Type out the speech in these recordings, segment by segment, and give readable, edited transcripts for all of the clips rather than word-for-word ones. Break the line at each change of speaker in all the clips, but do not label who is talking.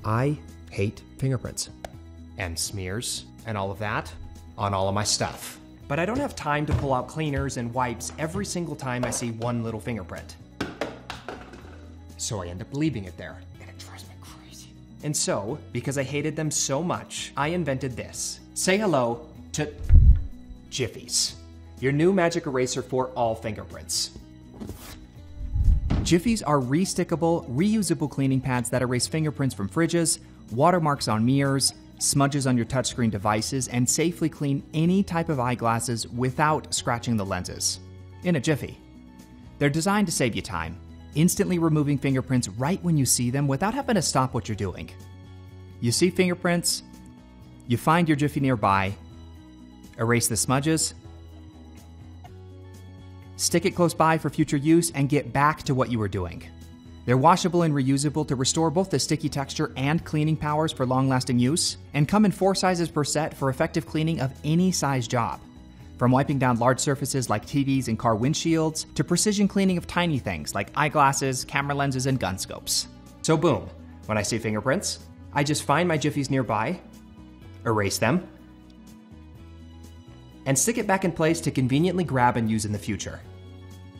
I hate fingerprints and smears and all of that on all of my stuff. But I don't have time to pull out cleaners and wipes every single time I see one little fingerprint. So I end up leaving it there, and it drives me crazy. And so, because I hated them so much, I invented this. Say hello to Jiffys, your new magic eraser for all fingerprints. Jiffys are restickable, reusable cleaning pads that erase fingerprints from fridges, watermarks on mirrors, smudges on your touchscreen devices, and safely clean any type of eyeglasses without scratching the lenses. In a jiffy. They're designed to save you time, instantly removing fingerprints right when you see them without having to stop what you're doing. You see fingerprints, you find your jiffy nearby, erase the smudges, stick it close by for future use, and get back to what you were doing. They're washable and reusable to restore both the sticky texture and cleaning powers for long-lasting use, and come in 4 sizes per set for effective cleaning of any size job. From wiping down large surfaces like TVs and car windshields, to precision cleaning of tiny things like eyeglasses, camera lenses, and gun scopes. So boom, when I see fingerprints, I just find my Jiffys nearby, erase them, and stick it back in place to conveniently grab and use in the future.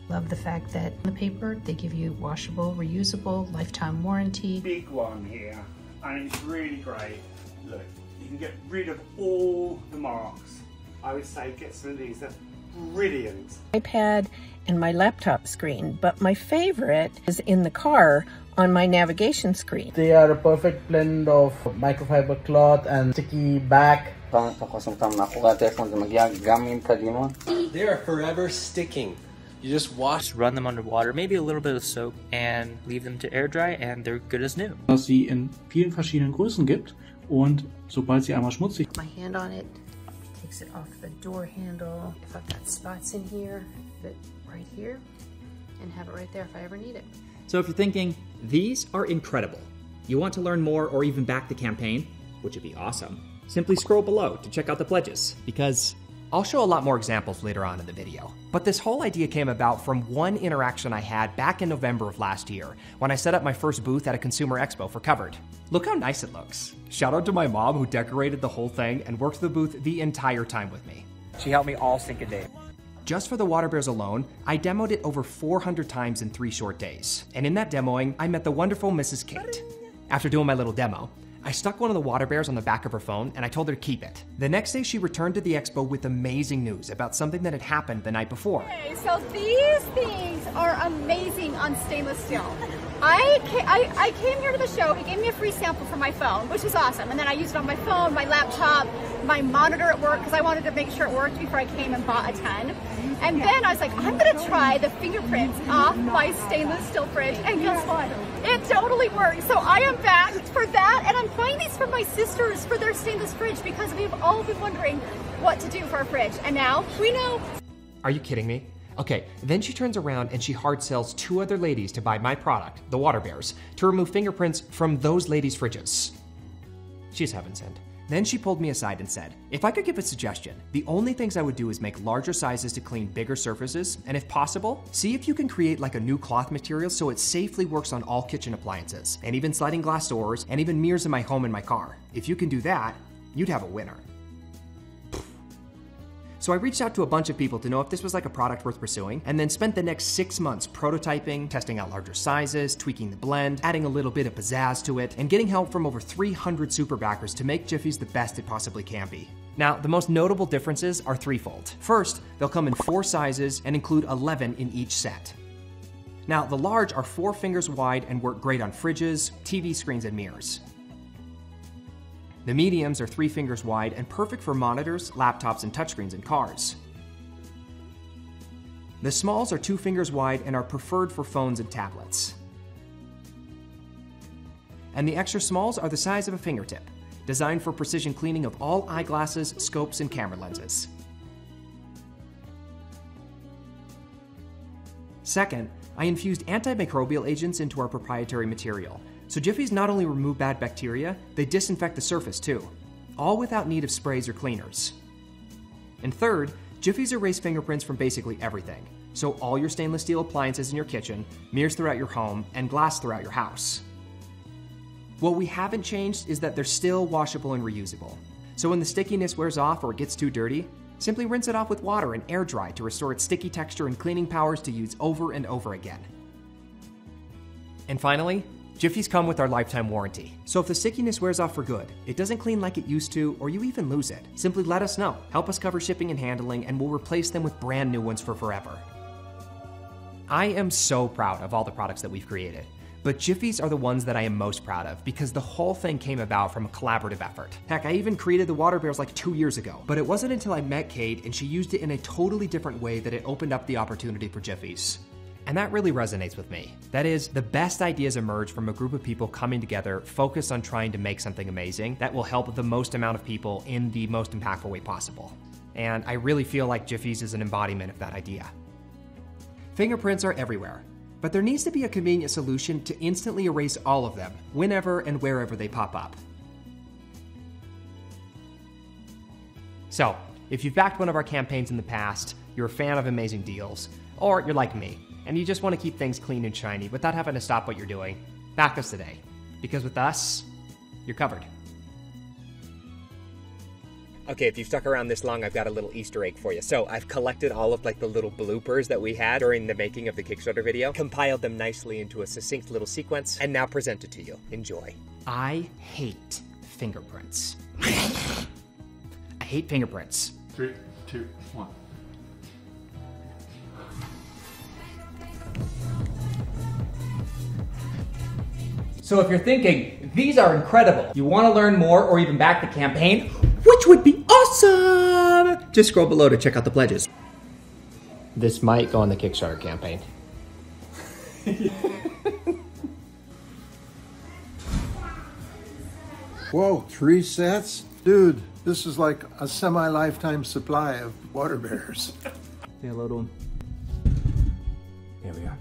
Love the fact that on the paper, they give you washable, reusable, lifetime warranty.
Big one here, and it's really great. Look, you can get rid of all the marks. I would say get some of these, they're brilliant.
iPad and my laptop screen, but my favorite is in the car on my navigation screen.
They are a perfect blend of microfiber cloth and sticky back.
They are forever sticking. You just wash,
run them under water, maybe a little bit of soap, and leave them to air dry, and they're good as new.
Was sie in vielen verschiedenen Größen gibt und sobald sie einmal schmutzig.
My hand on it takes it off the door handle. If I've got spots in here, fit right here, and have it right there if I ever need it.
So if you're thinking, these are incredible, you want to learn more or even back the campaign, which would be awesome, simply scroll below to check out the pledges, because I'll show a lot more examples later on in the video. But this whole idea came about from one interaction I had back in November of last year, when I set up my first booth at a consumer expo for Covered. Look how nice it looks. Shout out to my mom who decorated the whole thing and worked the booth the entire time with me.
She helped me all sync a day.
Just for the water bears alone, I demoed it over 400 times in 3 short days. And in that demoing, I met the wonderful Mrs. Kate. After doing my little demo, I stuck one of the water bears on the back of her phone and I told her to keep it. The next day, she returned to the expo with amazing news about something that had happened the night before.
Okay, so these things are amazing on stainless steel. I came here to the show, he gave me a free sample for my phone, which was awesome. And then I used it on my phone, my laptop, my monitor at work, because I wanted to make sure it worked before I came and bought a ton. And then I was like, I'm gonna try the fingerprints off my stainless steel fridge, and guess what? It totally works. So I am back for that, and I'm buying these for my sisters for their stainless fridge because we've all been wondering what to do for our fridge, and now we know.
Are you kidding me? Okay, then she turns around and she hard sells 2 other ladies to buy my product, the water bears, to remove fingerprints from those ladies' fridges. She's heaven sent. Then she pulled me aside and said, if I could give a suggestion, the only things I would do is make larger sizes to clean bigger surfaces, and if possible, see if you can create like a new cloth material so it safely works on all kitchen appliances, and even sliding glass doors, and even mirrors in my home and my car. If you can do that, you'd have a winner. So I reached out to a bunch of people to know if this was like a product worth pursuing, and then spent the next 6 months prototyping, testing out larger sizes, tweaking the blend, adding a little bit of pizzazz to it, and getting help from over 300 super backers to make Jiffys the best it possibly can be. Now, the most notable differences are threefold. First, they'll come in 4 sizes and include 11 in each set. Now, the large are 4 fingers wide and work great on fridges, TV screens, and mirrors. The mediums are 3 fingers wide and perfect for monitors, laptops, and touchscreens in cars. The smalls are 2 fingers wide and are preferred for phones and tablets. And the extra smalls are the size of a fingertip, designed for precision cleaning of all eyeglasses, scopes, and camera lenses. Second, I infused antimicrobial agents into our proprietary material. So Jiffys not only remove bad bacteria, they disinfect the surface too, all without need of sprays or cleaners. And third, Jiffys erase fingerprints from basically everything, so all your stainless steel appliances in your kitchen, mirrors throughout your home, and glass throughout your house. What we haven't changed is that they're still washable and reusable. So when the stickiness wears off or it gets too dirty, simply rinse it off with water and air dry to restore its sticky texture and cleaning powers to use over and over again. And finally, Jiffys come with our lifetime warranty. So if the stickiness wears off for good, it doesn't clean like it used to, or you even lose it, simply let us know. Help us cover shipping and handling, and we'll replace them with brand new ones for forever. I am so proud of all the products that we've created, but Jiffys are the ones that I am most proud of because the whole thing came about from a collaborative effort. Heck, I even created the water bears like 2 years ago, but it wasn't until I met Kate and she used it in a totally different way that it opened up the opportunity for Jiffys. And that really resonates with me. That is, the best ideas emerge from a group of people coming together, focused on trying to make something amazing that will help the most amount of people in the most impactful way possible. And I really feel like Jiffys is an embodiment of that idea. Fingerprints are everywhere, but there needs to be a convenient solution to instantly erase all of them, whenever and wherever they pop up. So, if you've backed one of our campaigns in the past, you're a fan of amazing deals, or you're like me, and you just want to keep things clean and shiny without having to stop what you're doing, back us today. Because with us, you're covered. Okay, if you've stuck around this long, I've got a little Easter egg for you. So I've collected all of like the little bloopers that we had during the making of the Kickstarter video, compiled them nicely into a succinct little sequence, and now present it to you. Enjoy. I hate fingerprints. I hate fingerprints.
3, 2, 1.
So if you're thinking, these are incredible, you want to learn more or even back the campaign, which would be awesome, just scroll below to check out the pledges.
This might go on the Kickstarter campaign.
Whoa, 3 sets? Dude, this is like a semi-lifetime supply of water bears.
Say hello to him.
Here we are.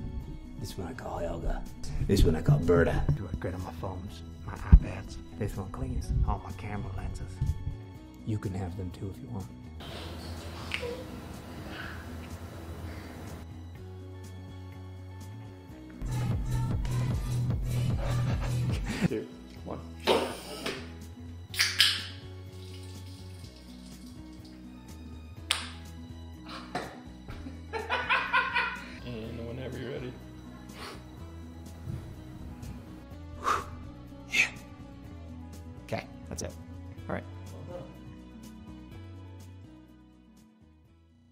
This one I call Helga. This one I call Berta.
Do it good on my phones, my iPads. This one cleans all my camera lenses.
You can have them too if you want.
2, 1.